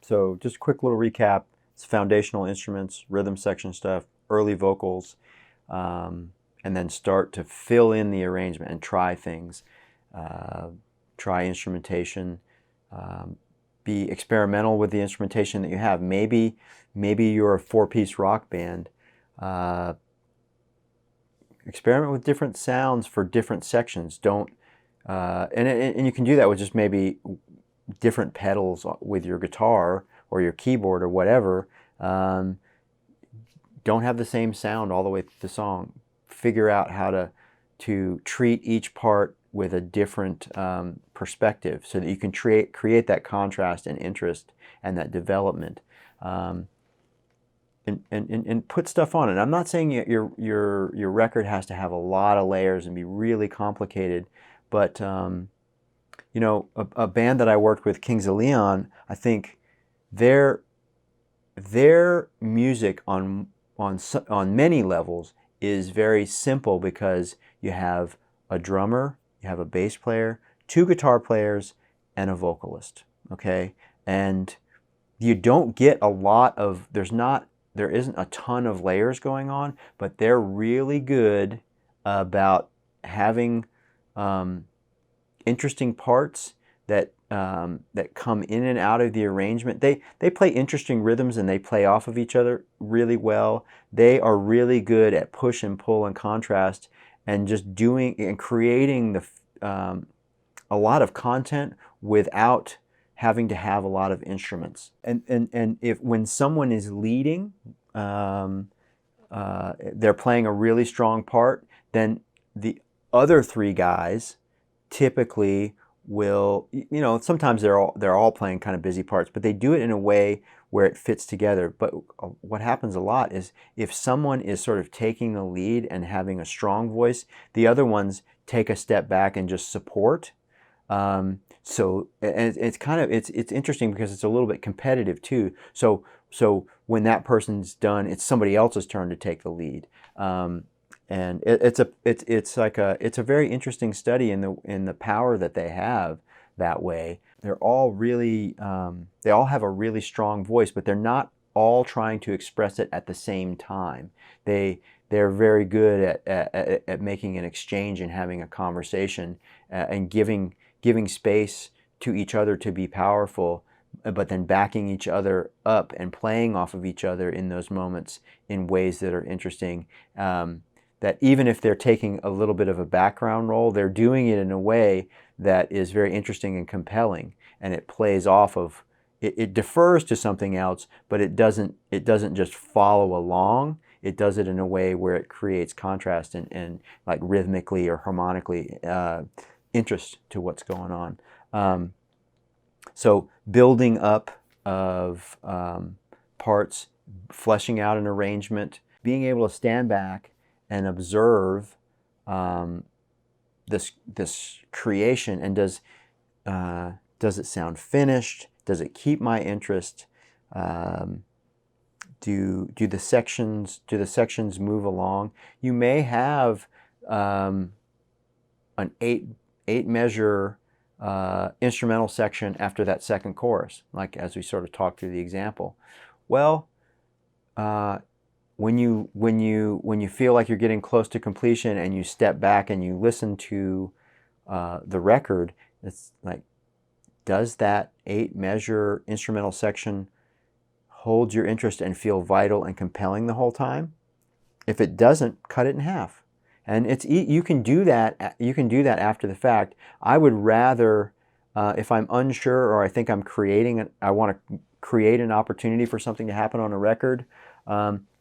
So just a quick little recap. It's foundational instruments, rhythm section stuff, early vocals, and then start to fill in the arrangement and try things. Try instrumentation. Be experimental with the instrumentation that you have. Maybe you're a four-piece rock band. Experiment with different sounds for different sections. Don't and you can do that with just maybe different pedals with your guitar or your keyboard or whatever. Don't have the same sound all the way through the song. Figure out how to treat each part with a different perspective so that you can create that contrast and interest and that development. And put stuff on it. I'm not saying your record has to have a lot of layers and be really complicated, but you know, a band that I worked with, Kings of Leon, I think their music on many levels is very simple because you have a drummer, you have a bass player, two guitar players, and a vocalist. Okay, and you don't get a lot of there isn't a ton of layers going on, but they're really good about having interesting parts that come in and out of the arrangement. They play interesting rhythms and they play off of each other really well. They are really good at push and pull and contrast and just doing and creating a lot of content without having to have a lot of instruments. And if when someone is leading, they're playing a really strong part, then the other three guys typically will, you know, sometimes they're all playing kind of busy parts, but they do it in a way where it fits together. But what happens a lot is if someone is sort of taking the lead and having a strong voice, the other ones take a step back and just support. So and it's interesting because it's a little bit competitive too. So when that person's done, it's somebody else's turn to take the lead. And it's a very interesting study in the power that they have that way. They're all really they all have a really strong voice, but they're not all trying to express it at the same time. They're very good at making an exchange and having a conversation and giving space to each other to be powerful, but then backing each other up and playing off of each other in those moments in ways that are interesting. That even if they're taking a little bit of a background role, they're doing it in a way that is very interesting and compelling, and it plays off of, it defers to something else, but it doesn't just follow along. It does it in a way where it creates contrast and like rhythmically or harmonically interest to what's going on. So building up of parts, fleshing out an arrangement, being able to stand back and observe this creation, and does it sound finished? Does it keep my interest? Do the sections move along? You may have an eight measure instrumental section after that second chorus, like as we sort of talked through the example. Well, when you feel like you're getting close to completion and you step back and you listen to the record, it's like, does that 8-measure instrumental section hold your interest and feel vital and compelling the whole time? If it doesn't, cut it in half. And you can do that. You can do that after the fact. I would rather, if I'm unsure or I think I want to create an opportunity for something to happen on a record,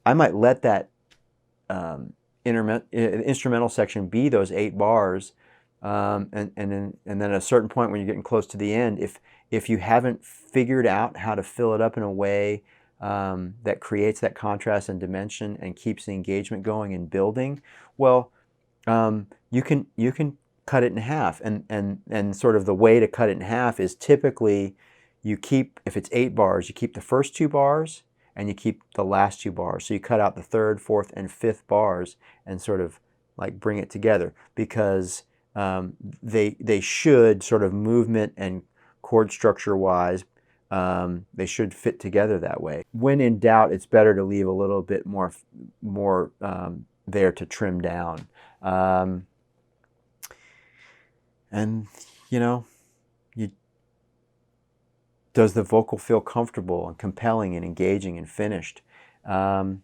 I might let that instrumental section be those 8 bars, and then at a certain point when you're getting close to the end, if you haven't figured out how to fill it up in a way that creates that contrast and dimension and keeps the engagement going and building, well, you can cut it in half, and sort of the way to cut it in half is typically you keep, if it's 8 bars, you keep the first 2 bars and you keep the last 2 bars. So you cut out the 3rd, 4th, and 5th bars and sort of like bring it together, because they should, sort of movement and chord structure wise, they should fit together that way. When in doubt, it's better to leave a little bit more there to trim down. And you know, does the vocal feel comfortable and compelling and engaging and finished? And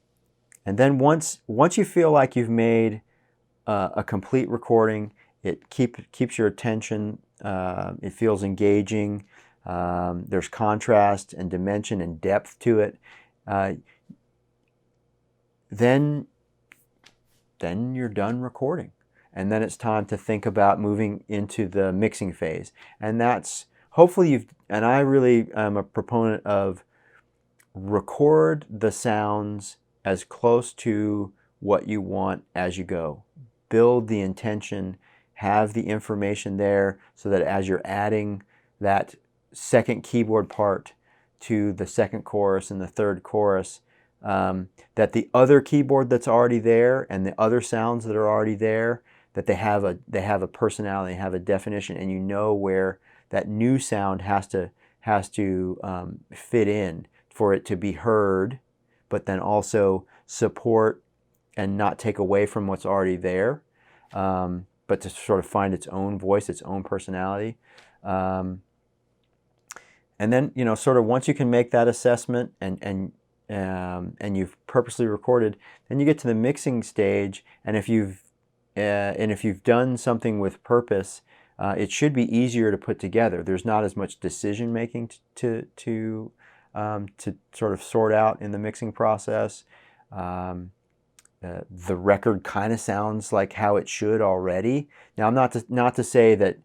then once you feel like you've made a complete recording, it keeps your attention. It feels engaging. There's contrast and dimension and depth to it. Then you're done recording, and then it's time to think about moving into the mixing phase. And that's hopefully and I really am a proponent of record the sounds as close to what you want as you go. Build the intention, have the information there so that as you're adding that second keyboard part to the second chorus and the third chorus, that the other keyboard that's already there and the other sounds that are already there, that they have a personality, have a definition, and you know where that new sound has to fit in for it to be heard, but then also support and not take away from what's already there, but to sort of find its own voice, its own personality. And then, sort of once you can make that assessment and you've purposely recorded, then you get to the mixing stage. And if you've done something with purpose, it should be easier to put together. There's not as much decision making to sort of sort out in the mixing process. The record kind of sounds like how it should already. Now, I'm not to say that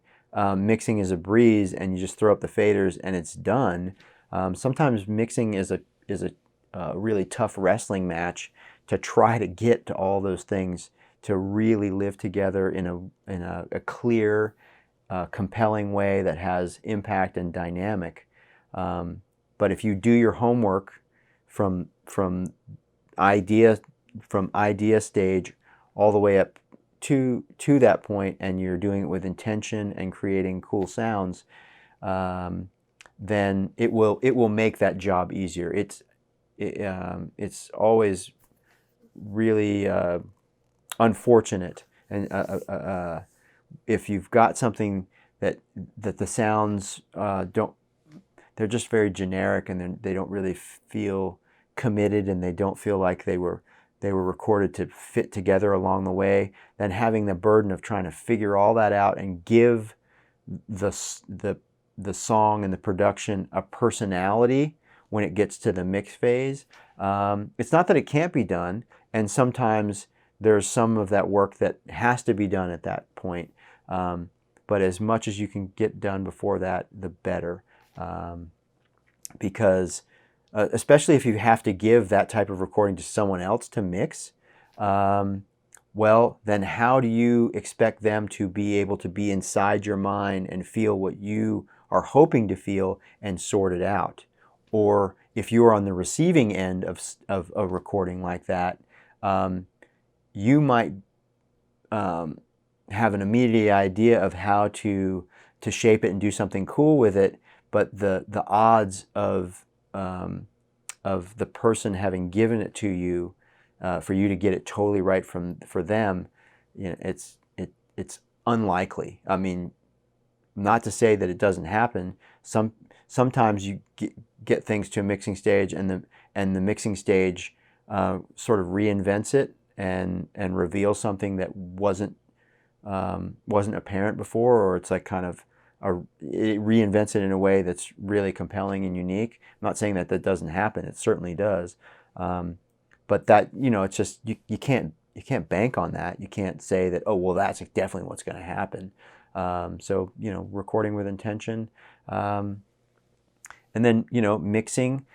mixing is a breeze and you just throw up the faders and it's done. Sometimes mixing is a really tough wrestling match to try to get to all those things to really live together in a clear, compelling way that has impact and dynamic. But if you do your homework from idea stage all the way up to that point, and you're doing it with intention and creating cool sounds, then it will make that job easier. It's always really unfortunate, and if you've got something that the sounds they're just very generic, and they don't really feel committed, and they don't feel like they were recorded to fit together along the way, then having the burden of trying to figure all that out and give the song and the production a personality when it gets to the mix phase. It's not that it can't be done, and sometimes there's some of that work that has to be done at that point. But as much as you can get done before that, the better. Because especially if you have to give that type of recording to someone else to mix, well, then how do you expect them to be able to be inside your mind and feel what you are hoping to feel and sort it out? Or if you're on the receiving end of a recording like that, you might have an immediate idea of how to shape it and do something cool with it, but the odds of the person having given it to you for you to get it totally right for them, it's unlikely. I mean, not to say that it doesn't happen. Sometimes you get things to a mixing stage, and the mixing stage sort of reinvents it and reveals something that wasn't apparent before, or it's like kind of it reinvents it in a way that's really compelling and unique. I'm not saying that doesn't happen. It certainly does. But that, it's just you can't bank on that. You can't say that, oh well, that's definitely what's going to happen. So recording with intention, and then mixing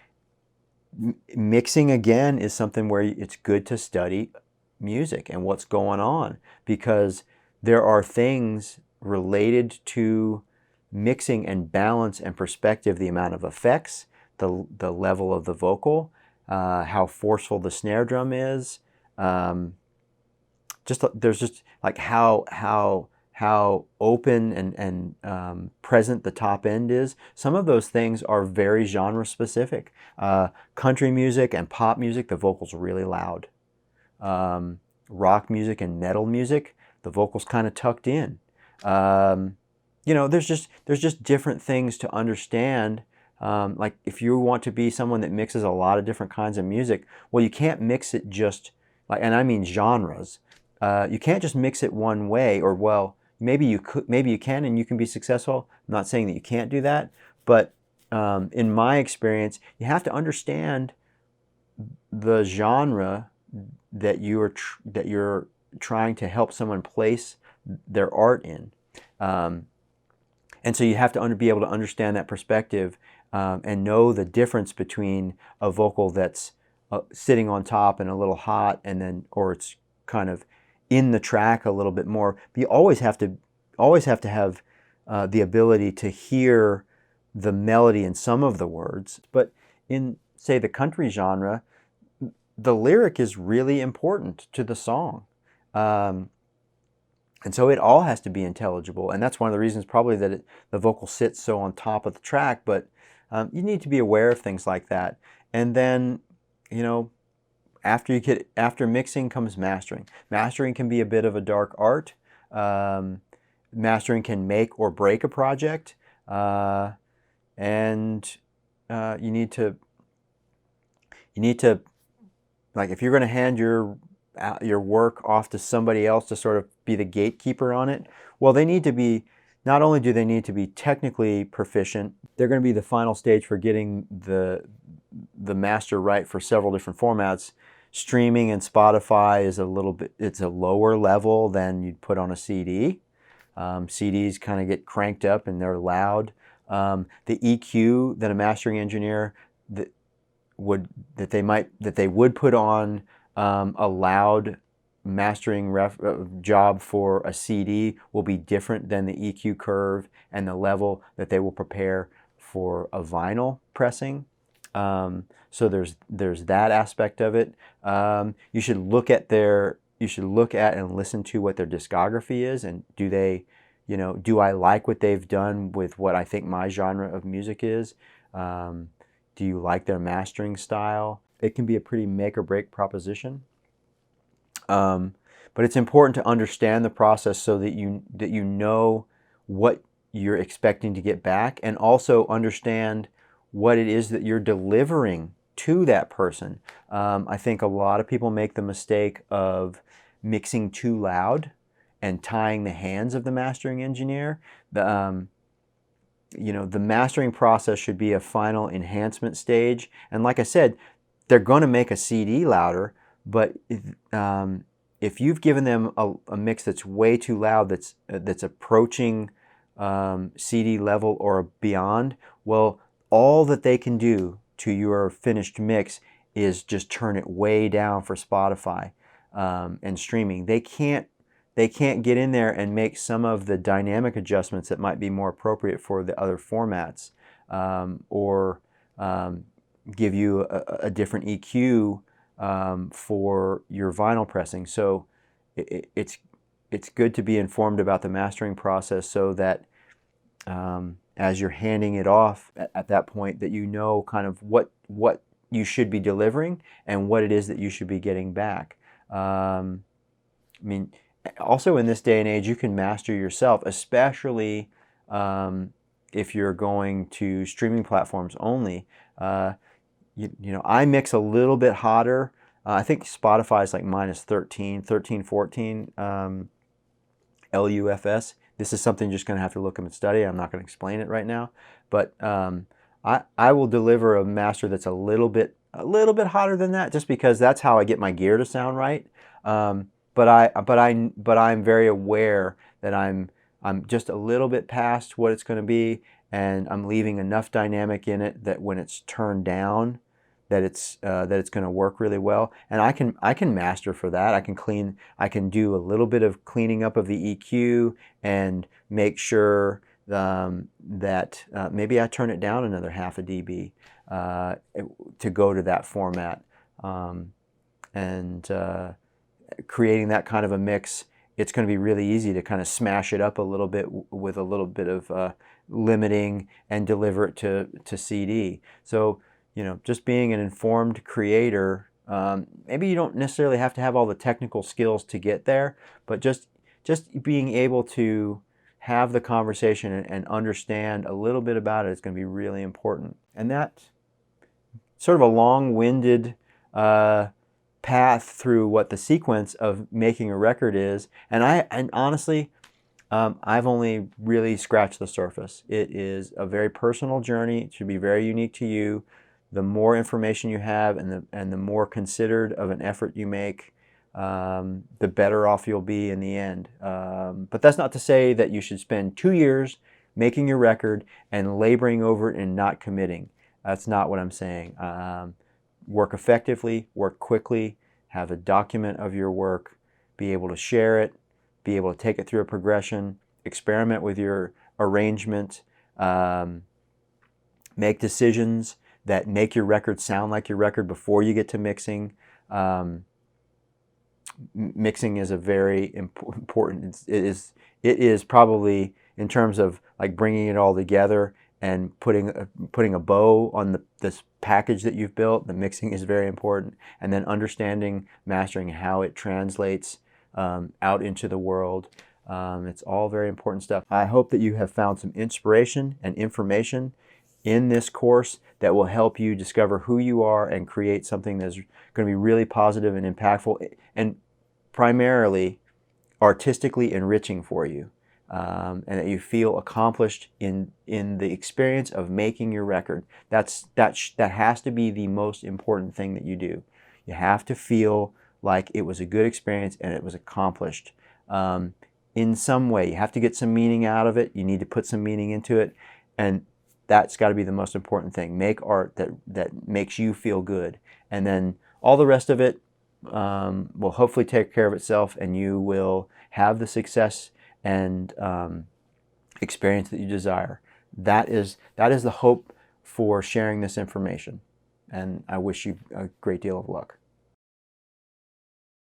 again is something where it's good to study music and what's going on, because there are things related to mixing and balance and perspective, the amount of effects, the level of the vocal, how forceful the snare drum is, there's just like how how open and present the top end is. Some of those things are very genre specific. Country music and pop music, the vocals are really loud. Rock music and metal music, the vocals kind of tucked in. You know, there's just different things to understand. Like if you want to be someone that mixes a lot of different kinds of music, well, you can't mix it just like, and I mean genres. You can't just mix it one way, or well, maybe you could, maybe you can, and you can be successful. I'm not saying that you can't do that, but in my experience, you have to understand the genre that you're trying to help someone place their art in. And so you have to be able to understand that perspective and know the difference between a vocal that's sitting on top and a little hot, and then, or it's kind of in the track a little bit more. But you always have to have the ability to hear the melody in some of the words. But in, say, the country genre, the lyric is really important to the song. And so it all has to be intelligible, and that's one of the reasons probably that the vocal sits so on top of the track, but you need to be aware of things like that. And then, you know, after mixing comes mastering. Mastering can be a bit of a dark art. Mastering can make or break a project, and you need to, like, if you're going to hand your work off to somebody else to sort of be the gatekeeper on it, well, they need to be, not only do they need to be technically proficient, they're going to be the final stage for getting the master right for several different formats. Streaming and Spotify is a little bit, it's a lower level than you'd put on a CD. CDs kind of get cranked up and they're loud. The EQ that a mastering engineer that they would put on a loud mastering job for a CD will be different than the EQ curve and the level that they will prepare for a vinyl pressing. So there's that aspect of it. You should look at and listen to what their discography is, and do they, you know, do I like what they've done with what I think my genre of music is? Do you like their mastering style? It can be a pretty make or break proposition. But it's important to understand the process so that you know what you're expecting to get back, and also understand what it is that you're delivering to that person. I think a lot of people make the mistake of mixing too loud and tying the hands of the mastering engineer. You know, the mastering process should be a final enhancement stage. And like I said, they're going to make a CD louder, but if you've given them a mix that's way too loud, that's approaching CD level or beyond, well, all that they can do to your finished mix is just turn it way down for Spotify and streaming. They can't get in there and make some of the dynamic adjustments that might be more appropriate for the other formats, or give you a different EQ for your vinyl pressing. So it's good to be informed about the mastering process, so that as you're handing it off at that point, that you know kind of what you should be delivering and what it is that you should be getting back. I mean, also in this day and age, you can master yourself, especially if you're going to streaming platforms only. You know, I mix a little bit hotter. I think Spotify is like minus 13, 14 LUFS. This is something you're just going to have to look up and study. I'm not going to explain it right now, but I will deliver a master that's a little bit hotter than that, just because that's how I get my gear to sound right. But I'm very aware that I'm just a little bit past what it's going to be, and I'm leaving enough dynamic in it that when it's turned down, that it's going to work really well. And I can master for that. I can do a little bit of cleaning up of the EQ and make sure that maybe I turn it down another half a dB to go to that format, and creating that kind of a mix it's going to be really easy to kind of smash it up a little bit with a little bit of limiting and deliver it to CD. So, you know, just being an informed creator, maybe you don't necessarily have to have all the technical skills to get there, but just being able to have the conversation and understand a little bit about it is going to be really important. And that's sort of a long-winded path through what the sequence of making a record is. And honestly, I've only really scratched the surface. It is a very personal journey. It should be very unique to you. The more information you have and the more considered of an effort you make, the better off you'll be in the end. But that's not to say that you should spend 2 years making your record and laboring over it and not committing. That's not what I'm saying. Work effectively, work quickly, have a document of your work, be able to share it, be able to take it through a progression, experiment with your arrangement, make decisions that make your record sound like your record before you get to mixing. Mixing is a very important. It is probably, in terms of like bringing it all together and putting a bow on this package that you've built. The mixing is very important, and then understanding, mastering how it translates out into the world. It's all very important stuff. I hope that you have found some inspiration and information in this course that will help you discover who you are and create something that's going to be really positive and impactful and primarily artistically enriching for you, and that you feel accomplished in the experience of making your record. That has to be the most important thing that you do. You have to feel like it was a good experience and it was accomplished in some way. You have to get some meaning out of it. You need to put some meaning into it, and that's got to be the most important thing. Make art that makes you feel good, and then all the rest of it will hopefully take care of itself, and you will have the success and experience that you desire. That is the hope for sharing this information, and I wish you a great deal of luck.